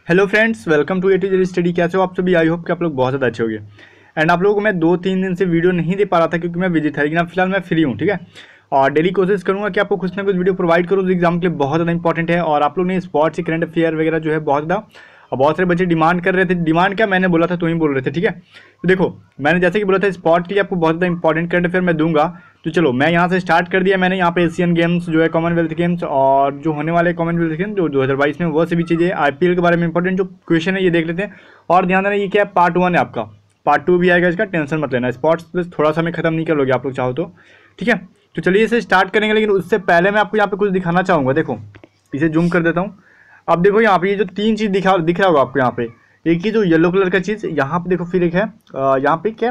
Hello friends, welcome to A to Z study. कैसे हो आप सभी? आई होप कि आप लोग बहुत ज़्यादा अच्छे होंगे। एंड आप लोगों को मैं 2-3 दिन से वीडियो नहीं दे पा रहा था क्योंकि मैं बिजी था, लेकिन अब फिलहाल मैं फ्री हूँ। ठीक है, और डेली कोशिश करूँगा कि आपको कुछ ना कुछ वीडियो प्रोवाइड करूँ जो एग्जाम के लिए बहुत ज़्यादा इंपॉर्टेंट है। और आप लोग ने स्पोर्ट्स से करंट अफेयर वगैरह जो है बहुत ज़्यादा, और बहुत सारे बच्चे डिमांड कर रहे थे। डिमांड क्या, मैंने बोला था तो ही बोल रहे थे। ठीक है, तो देखो मैंने जैसे कि बोला था स्पोर्ट के लिए आपको बहुत ज़्यादा इंपॉर्टेंट करंट अफेयर मैं दूंगा। तो चलो मैं यहाँ से स्टार्ट कर दिया मैंने। यहाँ पे एशियन गेम्स जो है, कॉमनवेल्थ गेम्स, और जो होने वाले कॉमनवेल्थ गेम्स जो 2022 में, वो सभी चीज़ें आईपीएल के बारे में इंपॉर्टेंट जो क्वेश्चन है ये देख लेते हैं। और ध्यान देना, ये क्या है, पार्ट 1 है आपका, पार्ट 2 भी आएगा इसका, टेंशन मत लेना। स्पोर्ट्स प्लस थोड़ा सा मैं खत्म नहीं कर लोगे आप लोग चाहो तो। ठीक है, तो चलिए इसे स्टार्ट करेंगे, लेकिन उससे पहले मैं आपको यहाँ पे कुछ दिखाना चाहूँगा। देखो इसे जूम कर देता हूँ। अब देखो यहाँ पे ये जो 3 चीज़ दिख रहा होगा आपको यहाँ पे, एक ही जो येलो कलर का चीज़ यहाँ पे देखो, फिर एक है यहाँ पे क्या,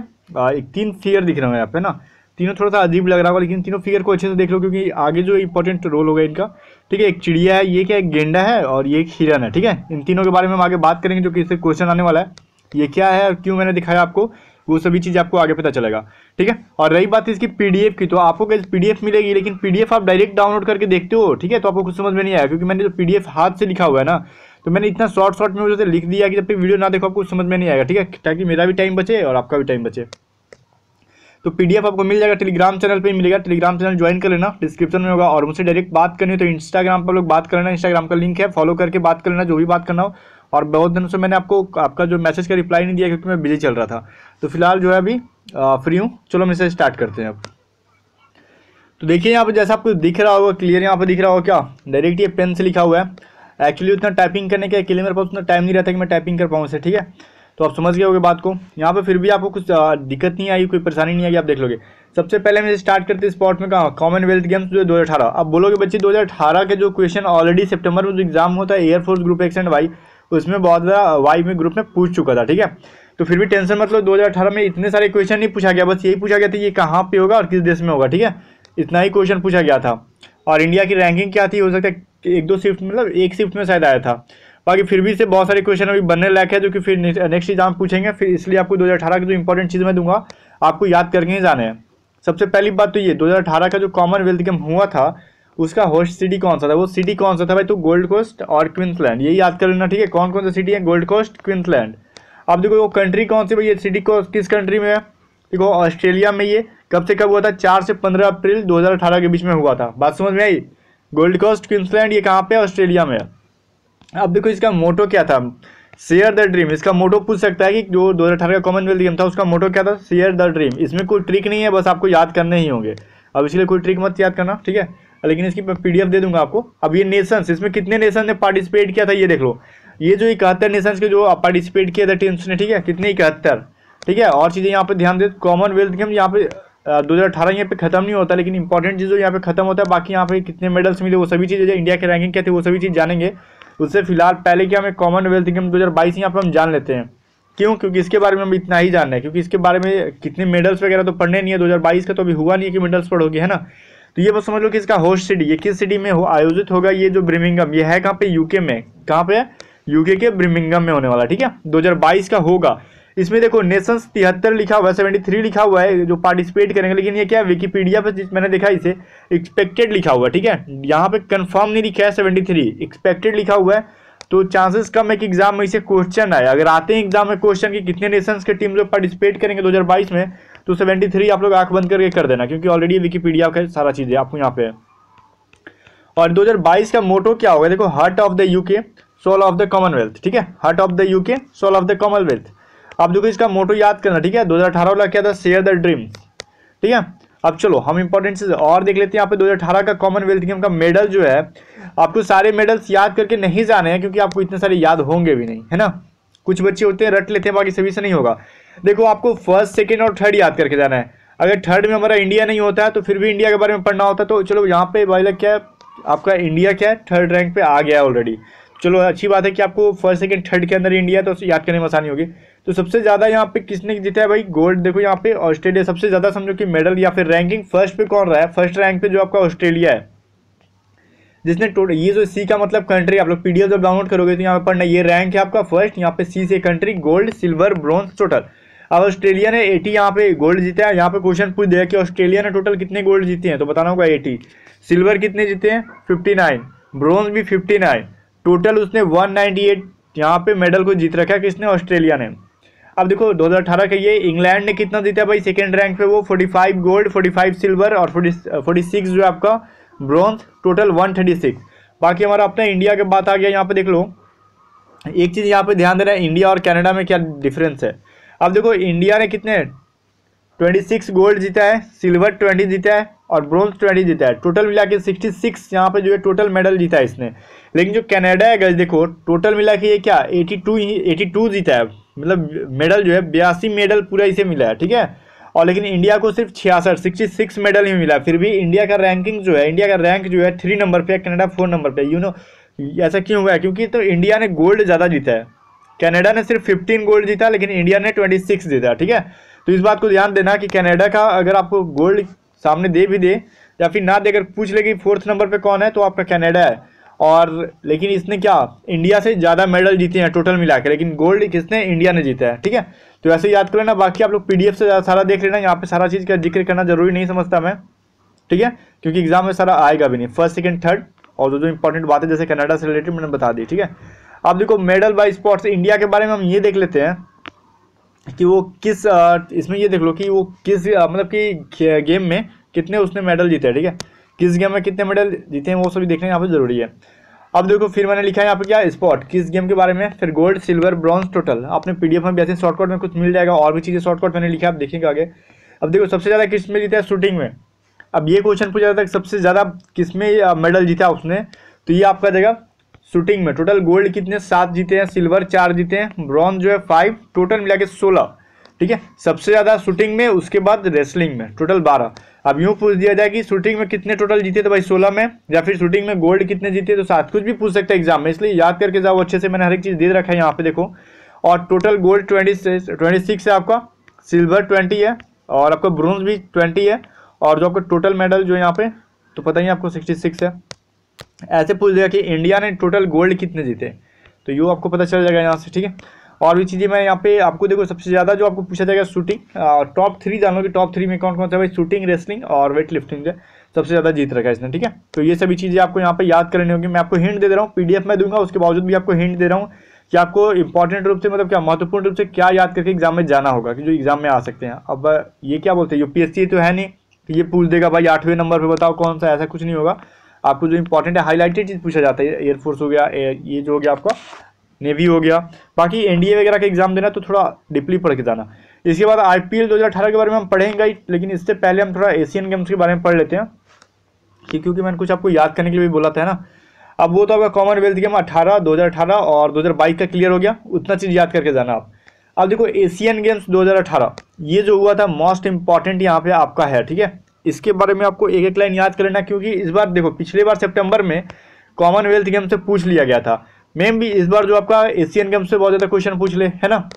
एक 3 फिगर दिख रहा है यहाँ पे ना। तीनों थोड़ा सा अजीब लग रहा होगा, लेकिन तीनों फिगर को अच्छे से देख लो क्योंकि आगे जो इंपॉर्टेंट रोल होगा इनका। ठीक है, एक चिड़िया है, ये क्या, एक गेंडा है, और ये एक हिरन है। ठीक है, इन तीनों के बारे में हम आगे बात करेंगे जो कि इससे क्वेश्चन आने वाला है। ये क्या है और क्यों मैंने दिखाया आपको, वो सभी चीज़ आपको आगे पता चलेगा। ठीक है, और रही बात इसकी पीडीएफ की, तो आपको पीडीएफ मिलेगी, लेकिन पीडीएफ आप डायरेक्ट डाउनलोड करके देखते हो। ठीक है, तो आपको कुछ समझ में नहीं आया क्योंकि मैंने जो पीडीएफ हाथ से लिखा हुआ है ना, तो मैंने इतना शॉर्ट में उसे लिख दिया कि जब तक वीडियो ना देखो आपको समझ में नहीं आएगा। ठीक है, ताकि मेरा भी टाइम बचे और आपका भी टाइम बचे। तो पीडीएफ आपको मिल जाएगा, टेलीग्राम चैनल पे ही मिलेगा। टेलीग्राम चैनल ज्वाइन कर लेना, डिस्क्रिप्शन में होगा। और मुझसे डायरेक्ट बात करनी हो तो इंस्टाग्राम पर लोग बात कर लेना, इंस्टाग्राम का लिंक है, फॉलो करके बात कर लेना जो भी बात करना हो। और बहुत दिनों से मैंने आपको आपका जो मैसेज का रिप्लाई नहीं दिया क्योंकि मैं बिजी चल रहा था। तो फिलहाल जो है अभी फ्री हूँ। चलो हम इसे स्टार्ट करते हैं अब। तो देखिए यहाँ पे जैसा आपको दिख रहा होगा क्लियर, यहाँ पे दिख रहा होगा क्या, डायरेक्ट ये पेन से लिखा हुआ है। एक्चुअली उतना टाइपिंग करने के लिए मेरे पास उतना टाइम नहीं रहता कि मैं टाइपिंग कर पाऊँ इसे। ठीक है, तो आप समझ गए होगे बात को। यहाँ पे फिर भी आपको कुछ दिक्कत नहीं आई, कोई परेशानी नहीं आई, आप देख लोगे। सबसे पहले हम स्टार्ट करते हैं स्पोर्ट में, कहाँ, कॉमनवेल्थ गेम्स जो 2018। अब बोलोगे बच्चे 2018 के जो क्वेश्चन ऑलरेडी सितंबर में जो एग्जाम होता है air force group X and Y, उसमें बहुत ज़्यादा वाई में ग्रुप में पूछ चुका था। ठीक है, तो फिर भी टेंशन मतलब 2018 में इतने सारे क्वेश्चन नहीं पूछा गया, बस यही पूछा गया था ये कहाँ पे होगा और किस देश में होगा। ठीक है, इतना ही क्वेश्चन पूछा गया था। और इंडिया की रैंकिंग क्या थी, हो सकता है 1-2 शिफ्ट, मतलब एक शिफ्ट में शायद आया था। बाकी फिर भी से बहुत सारे क्वेश्चन अभी बनने लायक है जो कि फिर नेक्स्ट एग्जाम पूछेंगे। फिर इसलिए आपको 2018 की जो इंपॉर्टेंट चीज़ मैं दूंगा आपको याद करके ही जाने हैं। सबसे पहली बात तो ये 2018 का जो कॉमनवेल्थ गेम हुआ था उसका होस्ट सिटी कौन सा था, वो सिटी कौन सा था भाई, तो गोल्ड कोस्ट और क्वींसलैंड, यही याद कर लेना। ठीक है, कौन कौन सा सिटी है, गोल्ड कोस्ट, क्वींसलैंड। अब देखो वो कंट्री कौन सी भाई, ये सिटी को किस कंट्री में है, देखो ऑस्ट्रेलिया में। ये कब से कब हुआ था, 4 से 15 अप्रैल 2018 के बीच में हुआ था। बात समझ में आई? गोल्ड कोस्ट क्वींसलैंड ये कहाँ पे है, ऑस्ट्रेलिया में है। अब देखो इसका मोटो क्या था, शेयर द ड्रीम। इसका मोटो पूछ सकता है कि जो 2018 का कॉमनवेल्थ गेम था उसका मोटो क्या था, शेयर द ड्रीम। इसमें कोई ट्रिक नहीं है, बस आपको याद करने ही होंगे। अब इसलिए कोई ट्रिक मत याद करना। ठीक है, लेकिन इसकी पीडीएफ दे दूंगा आपको। अब ये नेशंस, इसमें कितने नेशन ने पार्टिसिपेट किया था ये देख लो। ये जो 71 नेशंस के जो पार्टिसिपेट किए थे टीम्स ने। ठीक है, कितने, 71। ठीक है, और चीज़ें यहाँ पे ध्यान दे, कॉमनवेल्थ गेम यहाँ पे 2018 यहाँ पे खत्म नहीं होता, लेकिन इंपॉर्टेंट चीज़ यहाँ पे खत्म होता है। बाकी यहाँ पे कितने मेडल्स मिले वो सभी चीज़ें, इंडिया के रैंकिंग क्या थी वो सभी चीज़ जानेंगे। उससे फिलहाल पहले क्या, हमें कॉमनवेल्थ गेम 2022 यहाँ पर हम जान लेते हैं। क्यों? क्योंकि इसके बारे में हम इतना ही जानना है, क्योंकि इसके बारे में कितने मेडल्स वगैरह तो पढ़ने नहीं है। 2022 का तो अभी हुआ नहीं है कि मेडल्स पढ़ोगे, है ना। तो ये बस समझ लो कि इसका होस्ट सिटी ये किस सिटी में आयोजित होगा, ये जो ब्रिमिंगम, ये है कहाँ पे, यूके में। कहाँ पे है, यूके के ब्रिमिंगम में होने वाला। ठीक है, 2022 का होगा। इसमें देखो नेशंस 73 लिखा हुआ है, 73 लिखा हुआ है जो पार्टिसिपेट करेंगे, लेकिन ये क्या है, विकीपीडिया पे मैंने देखा इसे एक्सपेक्टेड लिखा हुआ है। ठीक है, यहाँ पे कंफर्म नहीं लिखा है, 73 एक्सपेक्टेड लिखा हुआ है। तो चांसेस कम है कि एग्जाम में इसे क्वेश्चन आए। अगर आते हैं एग्जाम में क्वेश्चन कि कितने नेशंस के टीम जो पार्टिसिपेट करेंगे 2022 में, तो 73 आप लोग आंख बंद करके कर देना, क्योंकि ऑलरेडी विकीपीडिया का सारा चीज़ है आपको यहाँ पे। और 2022 का मोटो क्या होगा, देखो, heart of the UK, soul of the Commonwealth. ठीक है, heart of the UK, soul of the Commonwealth. अब देखो इसका मोटो याद करना। ठीक है, 2018 वाला क्या था, शेयर द ड्रीम। ठीक है, अब चलो हम इंपॉर्टेंट चीज और देख लेते हैं। यहाँ पे 2018 का कॉमनवेल्थ गेम का मेडल जो है, आपको सारे मेडल्स याद करके नहीं जाने हैं क्योंकि आपको इतने सारे याद होंगे भी नहीं, है ना। कुछ बच्चे होते हैं रट लेते हैं, बाकी सभी से नहीं होगा। देखो आपको फर्स्ट, सेकंड और थर्ड याद करके जाना है। अगर थर्ड में हमारा इंडिया नहीं होता है तो फिर भी इंडिया के बारे में पढ़ना होता है। तो चलो यहाँ पे भाई क्या है, आपका इंडिया क्या है, थर्ड रैंक पे आ गया है ऑलरेडी। चलो अच्छी बात है कि आपको फर्स्ट, सेकंड, थर्ड के अंदर इंडिया है तो याद करने में आसानी होगी। तो सबसे ज़्यादा यहाँ पे किसने जीता है भाई, गोल्ड। देखो यहाँ पे ऑस्ट्रेलिया सबसे ज़्यादा, समझो कि मेडल या फिर रैंकिंग फर्स्ट पे कौन रहा है, फर्स्ट रैंक पे जो आपका ऑस्ट्रेलिया है, जिसने टोटल, ये जो सी का मतलब कंट्री, आप लोग पीडीएफ जब डाउनलोड करोगे तो यहाँ पे पढ़ना, ये रैंक है आपका फर्स्ट। यहाँ पे सी से country, gold, silver, bronze total. अब ऑस्ट्रेलिया ने 80 यहाँ पे गोल्ड जीता है। यहाँ पे क्वेश्चन पूछ दिया कि ऑस्ट्रेलिया ने टोटल कितने गोल्ड जीते हैं, तो बताना होगा 80। सिल्वर कितने जीते हैं, 59, ब्रॉन्ज भी 59, टोटल उसने 198 यहाँ पे मेडल को जीत रखा है किसने, ऑस्ट्रेलिया ने। अब देखो 2018 का ये इंग्लैंड ने कितना जीता भाई, सेकेंड रैंक पे वो 45 गोल्ड 45 सिल्वर और 46 जो आपका ब्रॉन्ज, टोटल 136। बाकी हमारा अपना इंडिया के बात आ गया, यहाँ पे देख लो एक चीज़ यहाँ पे ध्यान देना है, इंडिया और कनाडा में क्या डिफरेंस है। अब देखो इंडिया ने कितने 26 गोल्ड जीता है, सिल्वर 20 जीता है और ब्रॉन्ज 20 जीता है, टोटल मिला के 66 यहाँ पे जो है टोटल मेडल जीता है इसने। लेकिन जो कनाडा है गाइस देखो टोटल मिला के ये क्या 82 जीता है, मतलब मेडल जो है 82 मेडल पूरा इसे मिला है, ठीक है। और लेकिन इंडिया को सिर्फ 66 मेडल ही मिला। फिर भी इंडिया का रैंकिंग जो है, इंडिया का रैंक जो है 3 नंबर पे है, कनाडा 4 नंबर पे। यू नो ऐसा क्यों हुआ है, क्योंकि तो इंडिया ने गोल्ड ज़्यादा जीता है, कनाडा ने सिर्फ 15 गोल्ड जीता लेकिन इंडिया ने 26 जीता, ठीक है। तो इस बात को ध्यान देना कि कनाडा का अगर आपको गोल्ड सामने दे भी दे या फिर ना दे, अगर पूछ ले कि 4th नंबर पे कौन है तो आपका कनाडा है। और लेकिन इसने क्या इंडिया से ज़्यादा मेडल जीते हैं टोटल मिला के, लेकिन गोल्ड किसने, इंडिया ने जीता है, ठीक है। तो ऐसे याद कर लेना। बाकी आप लोग PDF से सारा देख लेना, यहाँ पे सारा चीज़ का जिक्र करना जरूरी नहीं समझता मैं, ठीक है, क्योंकि एग्जाम में सारा आएगा भी नहीं। फर्स्ट सेकंड थर्ड और जो इंपॉर्टेंट बातें जैसे कनाडा से रिलेटेड मैंने बता दी, ठीक है। अब देखो मेडल बाय स्पोर्ट्स इंडिया के बारे में हम ये देख लेते हैं कि वो किस इसमें ये देख लो कि वो किस मतलब कि गेम में कितने उसने मेडल जीते हैं, ठीक है, किस गेम में कितने मेडल जीते हैं वो सभी देखना यहाँ पे जरूरी है। अब देखो फिर मैंने लिखा है यहाँ पे क्या स्पॉट किस गेम के बारे में, फिर गोल्ड सिल्वर ब्रॉन्ज टोटल। आपने PDF में भी ऐसे शॉर्टकट में कुछ मिल जाएगा, और भी चीज़ें शॉर्टकट मैंने लिखा है, आप देखेंगे आगे। अब देखो सबसे ज़्यादा किस में जीता है, शूटिंग में। अब ये क्वेश्चन पूछा जाता है सबसे ज़्यादा किस में मेडल जीता उसने, तो ये आपका जगह शूटिंग में। टोटल गोल्ड कितने 7 जीते हैं, सिल्वर 4 जीते हैं, ब्रॉन्ज जो है 5, टोटल मिला के 16, ठीक है। सबसे ज़्यादा शूटिंग में, उसके बाद रेसलिंग में टोटल 12। अब यूँ पूछ दिया जाए कि शूटिंग में कितने टोटल जीते तो भाई 16 में, या फिर शूटिंग में गोल्ड कितने जीते तो 7, कुछ भी पूछ सकते हैं एग्जाम में, इसलिए याद करके जाओ अच्छे से। मैंने हर एक चीज़ दे रखा है यहाँ पे देखो। और टोटल गोल्ड 26 है आपका, सिल्वर 20 है और आपका ब्रोंज भी 20 है, और जो आपका टोटल मेडल जो है यहाँ पे तो पता ही आपको 66 है। ऐसे पूछ दिया कि इंडिया ने टोटल गोल्ड कितने जीते, तो ये आपको पता चल जाएगा यहाँ से, ठीक है। और भी चीज़ें मैं यहाँ पे आपको देखो सबसे ज़्यादा जो आपको पूछा जाएगा शूटिंग, टॉप 3 जानो कि टॉप 3 में कौन कौन सा भाई, शूटिंग रेसलिंग और वेट लिफ्टिंग है सबसे ज़्यादा जीत रखा है इसने, ठीक है। तो ये सभी चीज़ें आपको यहाँ पे याद करनी होगी। मैं आपको हिंट दे रहा हूँ, PDF में दूंगा, उसके बावजूद भी आपको हिंट दे रहा हूँ कि आपको इंपॉर्टेंट रूप से मतलब क्या महत्वपूर्ण रूप से क्या याद करके एग्जाम में जाना होगा, कि जो एग्जाम में आ सकते हैं। अब ये क्या बोलते हैं UPSC तो है नहीं कि ये पूछ देगा भाई 8वें नंबर पर बताओ कौन सा, ऐसा कुछ नहीं होगा। आपको जो इंपॉर्टेंट है हाईलाइटेड चीज़ पूछा जाता है, एयरफोर्स हो गया, ये जो हो गया आपका नेवी हो गया। बाकी NDA वगैरह का एग्जाम देना तो थोड़ा डीपली पढ़ के जाना। इसके बाद IPL 2018 के बारे में हम पढ़ेंगे ही, लेकिन इससे पहले हम थोड़ा एशियन गेम्स के बारे में पढ़ लेते हैं, क्योंकि मैंने कुछ आपको याद करने के लिए भी बोला था ना। अब वो तो आपका कॉमनवेल्थ गेम 2018 और 2022 का क्लियर हो गया, उतना चीज़ याद करके जाना आप। अब देखो एशियन गेम्स 2018 ये जो हुआ था मोस्ट इंपॉर्टेंट यहाँ पे आपका है, ठीक है। इसके बारे में आपको एक एक लाइन याद कर लेना, क्योंकि इस बार देखो पिछले बार सितंबर में कॉमनवेल्थ गेम से पूछ लिया गया था, मैम भी इस बार जो आपका एशियन गेम से बहुत ज़्यादा क्वेश्चन पूछ ले, है ना।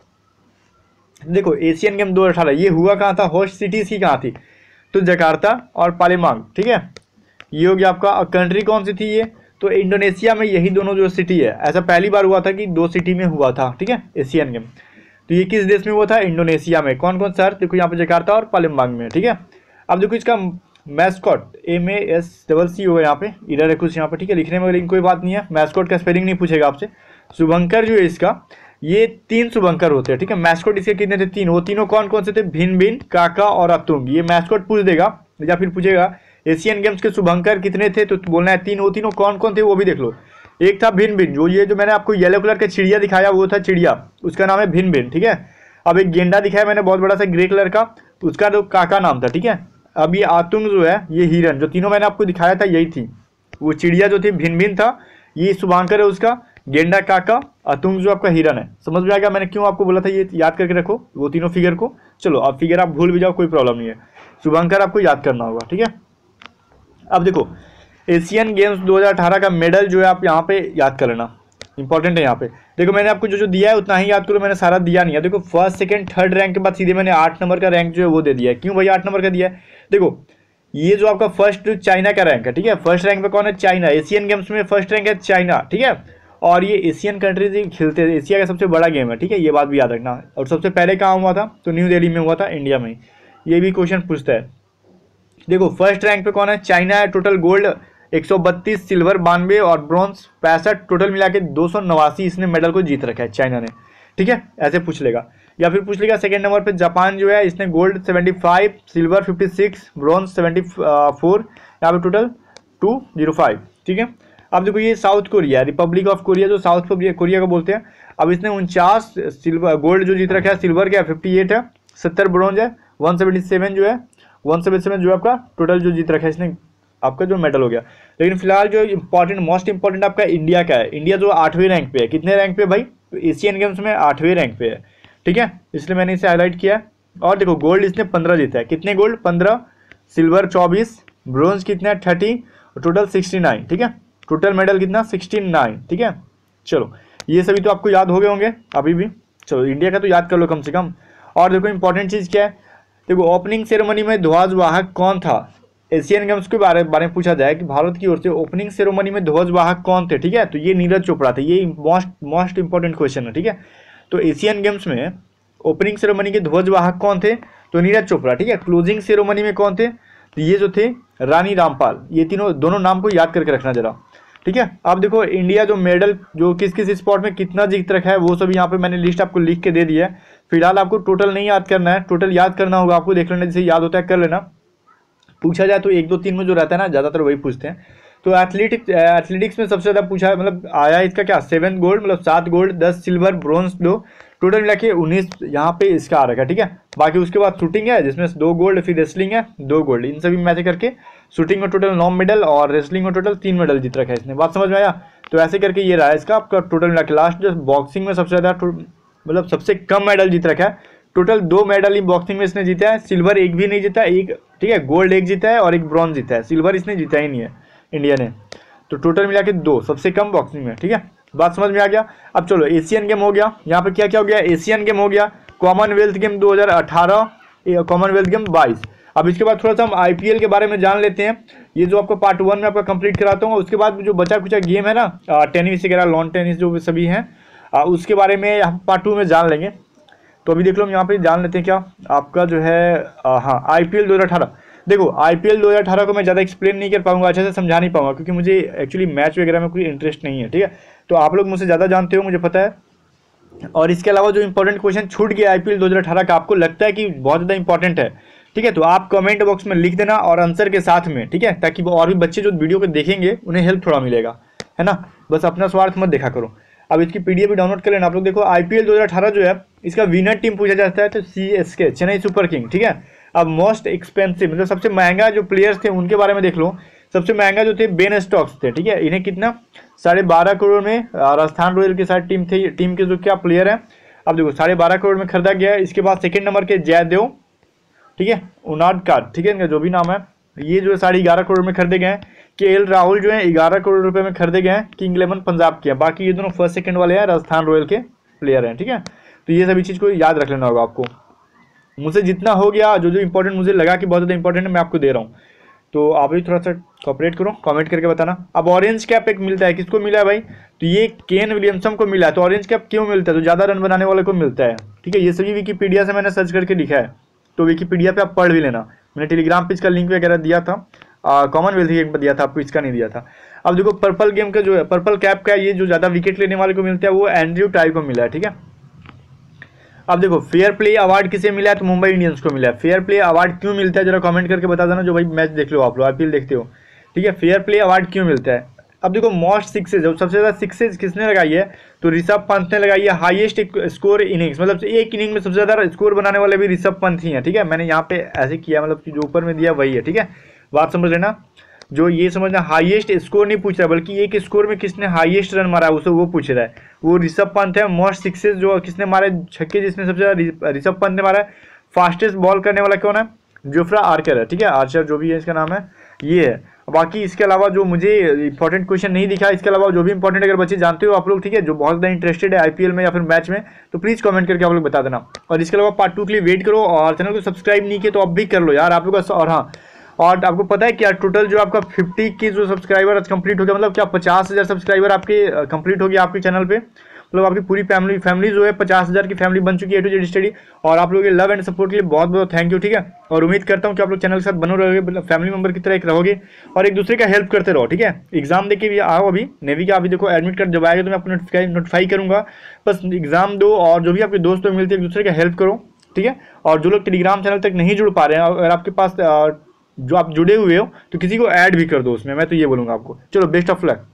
देखो एशियन गेम 2018 ये हुआ कहाँ था, होस्ट सिटीज की कहाँ थी, तो जकार्ता और पालेमांग, ठीक है। ये हो गया आपका। कंट्री कौन सी थी ये, तो इंडोनेशिया में यही दोनों जो सिटी है। ऐसा पहली बार हुआ था कि 2 सिटी में हुआ था, ठीक है, एशियन गेम। तो ये किस देश में हुआ था, इंडोनेशिया में। कौन कौन शहर देखो यहाँ पे, जकार्ता और पालेमांग में, ठीक है। अब देखो इसका मैस्कॉट MASCC होगा यहाँ पे, इधर है कुछ यहाँ पे, ठीक है, लिखने में लेकिन कोई बात नहीं है, मैस्कॉट का स्पेलिंग नहीं पूछेगा आपसे। शुभंकर जो है इसका, ये 3 शुभंकर होते हैं, ठीक है। मैस्कॉट इसके कितने थे, 3। वो तीनों कौन कौन से थे, भिन भिन, काका और अतुंग। ये मैस्कॉट पूछ देगा, या फिर पूछेगा एशियन गेम्स के शुभंकर कितने थे, तो बोलना है 3। वो तीनों कौन कौन थे वो भी देख लो। एक था भिन भिन, जो ये जो मैंने आपको येलो कलर का चिड़िया दिखाया वो था चिड़िया, उसका नाम है भिन भिन, ठीक है। अब एक गेंडा दिखाया मैंने बहुत बड़ा सा ग्रे कलर का, उसका तो काका नाम था, ठीक है। अब ये आतुंग जो है, ये हिरन, जो तीनों मैंने आपको दिखाया था यही थी। वो चिड़िया जो थी भिन भिन था, ये शुभांकर है उसका, गेंडा काका, अतुंग जो आपका हिरन है। समझ में आ गया मैंने क्यों आपको बोला था ये याद करके रखो वो तीनों फिगर को। चलो अब फिगर आप भूल भी जाओ कोई प्रॉब्लम नहीं है, शुभांकर आपको याद करना होगा, ठीक है। अब देखो एशियन गेम्स 2018 का मेडल जो है आप यहाँ पे याद कर लेना, इंपॉर्टेंट है यहाँ पे। देखो मैंने आपको जो जो दिया है उतना ही याद करो, मैंने सारा दिया नहीं है। देखो फर्स्ट सेकंड थर्ड रैंक के बाद सीधे मैंने 8 नंबर का रैंक जो है वो दे दिया है। क्यों भाई 8 नंबर का दिया है, देखो ये जो आपका फर्स्ट चाइना का रैंक है, ठीक है। फर्स्ट रैंक पे कौन है, चाइना। एशियन गेम्स में फर्स्ट रैंक है चाइना, ठीक है। और ये एशियन कंट्रीज ही खेलते हैं, एशिया का सबसे बड़ा गेम है, ठीक है, ये बात भी याद रखना। और सबसे पहले कहाँ हुआ था, तो न्यू दिल्ली में हुआ था, इंडिया में। ये भी क्वेश्चन पूछता है। देखो फर्स्ट रैंक पे कौन है, चाइना है, टोटल गोल्ड 132, सिल्वर 92 और ब्रॉन्ज 65, टोटल मिला के 289 इसने मेडल को जीत रखा है चाइना ने। ठीक है, ऐसे पूछ लेगा। या फिर पूछ लेगा सेकेंड नंबर पे जापान जो है, इसने गोल्ड 75, सिल्वर 56, ब्रॉन्ज 74, यहाँ पे टोटल 205। ठीक है, अब देखो ये south Korea, Republic of Korea जो साउथ कोरिया को बोलते हैं। अब इसने 49 सिल्वर गोल्ड जो जीत रखा है, सिल्वर क्या 58 है, 70 ब्रॉन्ज है, 177 जो है 177 जो आपका टोटल जो जीत रखा है इसने आपका जो मेडल हो गया। लेकिन फिलहाल जो इंपॉर्टेंट मोस्ट इंपॉर्टेंट आपका इंडिया का है। इंडिया जो 8वें रैंक पे है, कितने रैंक पे भाई, एशियन गेम्स में 8वें रैंक पे है। ठीक है, इसलिए मैंने इसे हाईलाइट किया है। और देखो गोल्ड इसने 15 जीता है, कितने गोल्ड 15, सिल्वर 24, ब्रॉन्ज कितना है 30 और टोटल 69। ठीक है, टोटल मेडल कितना 69। ठीक है, चलो ये सभी तो आपको याद हो गए होंगे अभी भी। चलो इंडिया का तो याद कर लो कम से कम। और देखो इंपॉर्टेंट चीज़ क्या है, देखो ओपनिंग सेरेमनी में ध्वजवाहक कौन था। एशियन गेम्स के बारे में पूछा जाए कि भारत की ओर से ओपनिंग सेरेमनी में ध्वजवाहक कौन थे। ठीक है, तो ये नीरज चोपड़ा थे। ये मोस्ट इंपॉर्टेंट क्वेश्चन है। ठीक है, तो एशियन गेम्स में ओपनिंग सेरेमनी के ध्वजवाहक कौन थे, तो नीरज चोपड़ा। ठीक है, क्लोजिंग सेरेमनी में कौन थे, तो ये जो थे रानी रामपाल। ये दोनों नाम को याद करके रखना जरा। ठीक है, अब देखो इंडिया जो मेडल जो किस किस स्पोर्ट में कितना जीत रखा है वो सब यहाँ पे मैंने लिस्ट आपको लिख के दे दिया है। फिलहाल आपको टोटल नहीं याद करना है, टोटल याद करना होगा आपको, देख लेना जैसे याद होता है कर लेना। पूछा जाए तो 1, 2, 3 में जो रहता है ना ज़्यादातर वही पूछते हैं। तो एथलेटिक्स में सबसे ज़्यादा पूछा मतलब आया इसका क्या 7 गोल्ड, मतलब 7 गोल्ड, 10 सिल्वर, ब्रॉन्ज 2, टोटल मिला के 19 यहाँ पे इसका आ रखा है। ठीक है, बाकी उसके बाद शूटिंग है जिसमें 2 गोल्ड, फिर रेसलिंग है 2 गोल्ड, इन सभी मैच करके शूटिंग में टोटल 9 मेडल और रेसलिंग में टोटल 3 मेडल जीत रखा है इसने। बात समझ में आया। तो ऐसे करके ये रहा है इसका आपका टोटल मिला के। लास्ट जो बॉक्सिंग में सबसे ज़्यादा मतलब सबसे कम मेडल जीत रखा है, टोटल 2 मेडल ही बॉक्सिंग में इसने जीता है। सिल्वर एक भी नहीं जीता, एक ठीक है, गोल्ड एक जीता है और एक ब्रॉन्ज जीता है। सिल्वर इसने जीता ही नहीं है इंडिया ने। तो टोटल मिला के 2, सबसे कम बॉक्सिंग में। ठीक है, बात समझ में आ गया। अब चलो एशियन गेम हो गया, यहाँ पे क्या क्या हो गया, एशियन गेम हो गया, कॉमनवेल्थ गेम 2018, कॉमनवेल्थ गेम 22। अब इसके बाद थोड़ा सा हम आईपीएल के बारे में जान लेते हैं। ये जो आपको पार्ट 1 में आपका कंप्लीट कराता हूँ, उसके बाद जो बचा कुचा गेम है ना, टेनिस वगैरह, लॉन टेनिस जो सभी हैं, उसके बारे में हम पार्ट 2 में जान लेंगे। तो अभी देख लो हम यहाँ पे जान लेते हैं क्या आपका जो है हाँ आईपीएल 2018। देखो आईपीएल 2018 को मैं ज़्यादा एक्सप्लेन नहीं कर पाऊंगा, अच्छे से समझा नहीं पाऊंगा, क्योंकि मुझे एक्चुअली मैच वगैरह में कोई इंटरेस्ट नहीं है। ठीक है, तो आप लोग मुझसे ज़्यादा जानते हो, मुझे पता है। और इसके अलावा जो इंपॉर्टेंट क्वेश्चन छूट गया आईपीएल 2018 का, आपको लगता है कि बहुत ज़्यादा इंपॉर्टेंट है, ठीक है, तो आप कमेंट बॉक्स में लिख देना और आंसर के साथ में। ठीक है, ताकि और भी बच्चे जो वीडियो को देखेंगे उन्हें हेल्प थोड़ा मिलेगा, है ना। बस अपना स्वार्थ मत देखा करो। अब इसकी पीडीएफ भी डाउनलोड कर लेना आप लोग। देखो आईपीएल 2018 जो है इसका विनर टीम पूछा जाता है तो सीएसके, चेन्नई सुपर किंग। ठीक है, अब मोस्ट एक्सपेंसिव मतलब सबसे महंगा जो प्लेयर्स थे उनके बारे में देख लो। सबसे महंगा जो थे बेन स्टोक्स थे। ठीक है, इन्हें कितना 12.5 करोड़ में राजस्थान रॉयल के साथ टीम के जो क्या प्लेयर है, अब देखो 12.5 करोड़ में खरीदा गया है। इसके बाद सेकंड नंबर के जयदेव, ठीक है, उनाडकार, ठीक है, इनका जो भी नाम है, ये जो है 11.5 करोड़ में खरीदे गए हैं। केएल राहुल जो है 11 करोड़ रुपए में खरीदे गए हैं, किंग 11 पंजाब के। बाकी ये दोनों फर्स्ट सेकंड वाले हैं, राजस्थान रॉयल के प्लेयर हैं। ठीक है, तो ये सभी चीज़ को याद रख लेना होगा आपको। मुझे जितना हो गया, जो जो इंपॉर्टेंट मुझे लगा कि बहुत ज़्यादा इंपॉर्टेंट है, मैं आपको दे रहा हूँ। तो आप भी थोड़ा सा कॉपरेट करो, कमेंट करके बताना। अब ऑरेंज कैप एक मिलता है, किसको मिला है भाई, तो ये केन विलियमसन को मिला है। तो ऑरेंज कैप क्यों मिलता है, तो ज़्यादा रन बनाने वाले को मिलता है। ठीक है, ये सभी विकीपीडिया से मैंने सर्च करके लिखा है, तो विकीपीडिया पे आप पढ़ भी लेना। मैंने टेलीग्राम पे इसका लिंक वगैरह दिया था, कॉमनवेल्थ गेम पर दिया था आपको, इसका नहीं दिया था। अब देखो पर्पल गेम का जो है, पर्पल कैप का ये जो ज़्यादा विकेट लेने वाले को मिलता है वो एंड्रयू टाई को मिला है। ठीक है, अब देखो फेयर प्ले अवार्ड किसे मिला है, तो मुंबई इंडियंस को मिला है। फेयर प्ले अवार्ड क्यों मिलता है जरा कमेंट करके बता देना, जो भाई मैच देख लो आप लोग, आईपीएल देखते हो। ठीक है, फेयर प्ले अवार्ड क्यों मिलता है। अब देखो मोस्ट सिक्सेज, सबसे ज़्यादा सिक्सेज किसने लगाई है, तो ऋषभ पंत ने लगाई है। हाईएस्ट स्कोर इनिंग्स, मतलब एक इनिंग में सबसे ज़्यादा स्कोर बनाने वाले भी ऋषभ पंत ही है। ठीक है, मैंने यहाँ पे ऐसे किया, मतलब कि जो ऊपर में दिया वही है। ठीक है, बात समझ लेना, जो ये समझना हाईएस्ट स्कोर नहीं पूछ रहा है, बल्कि एक स्कोर में किसने हाईएस्ट रन मारा है उसे वो पूछ रहा है, वो ऋषभ पंत है। मोस्ट सिक्सेस जो किसने मारे, छक्के जिसमें सबसे ज़्यादा ऋषभ पंत ने मारा है। फास्टेस्ट बॉल करने वाला कौन है, जोफ्रा आर्चर है। ठीक है, आर्चर जो भी है इसका नाम है, ये है। बाकी इसके अलावा जो मुझे इंपॉर्टेंट क्वेश्चन नहीं दिखा, इसके अलावा जो भी इंपॉर्टेंट अगर बच्चे जानते हो आप लोग, ठीक है, जो बहुत ज़्यादा इंटरेस्टेड है आईपीएल में या फिर मैच में, तो प्लीज़ कमेंट करके आप लोग बता देना। और इसके अलावा पार्ट 2 के लिए वेट करो, और चैनल को सब्सक्राइब नहीं किया तो अब भी कर लो यार आप लोग का। और हाँ, और आपको पता है क्या, टोटल जो आपका 50 की जो सब्सक्राइबर कंप्लीट हो गया, मतलब क्या 50,000 सब्सक्राइबर आपके कंप्लीट हो गया आपके चैनल पे। मतलब आपकी पूरी फैमिली जो है 50,000 की फैमिली बन चुकी है A to Z स्टडी। और आप लोगों के लव एंड सपोर्ट के लिए बहुत बहुत थैंक यू, ठीक है। और उम्मीद करता हूँ कि आप लोग चैनल के साथ बनो रहोगे, फैमिली मेंबर की तरह एक रहोगे और एक दूसरे का हेल्प करते रहो, ठीक है। एग्जाम देके भी आओ, अभी नेवी का अभी देखो एडमिट कार्ड जब आएगा तो मैं आपको नोटिफाई करूंगा। बस एग्जाम दो और जो भी आपके दोस्त लोग मिलते हैं एक दूसरे का हेल्प करो, ठीक है। और जो लोग टेलीग्राम चैनल तक नहीं जुड़ पा रहे हैं, अगर आपके पास जो आप जुड़े हुए हो तो किसी को ऐड भी कर दो उसमें, मैं तो ये बोलूँगा आपको। चलो बेस्ट ऑफ लक।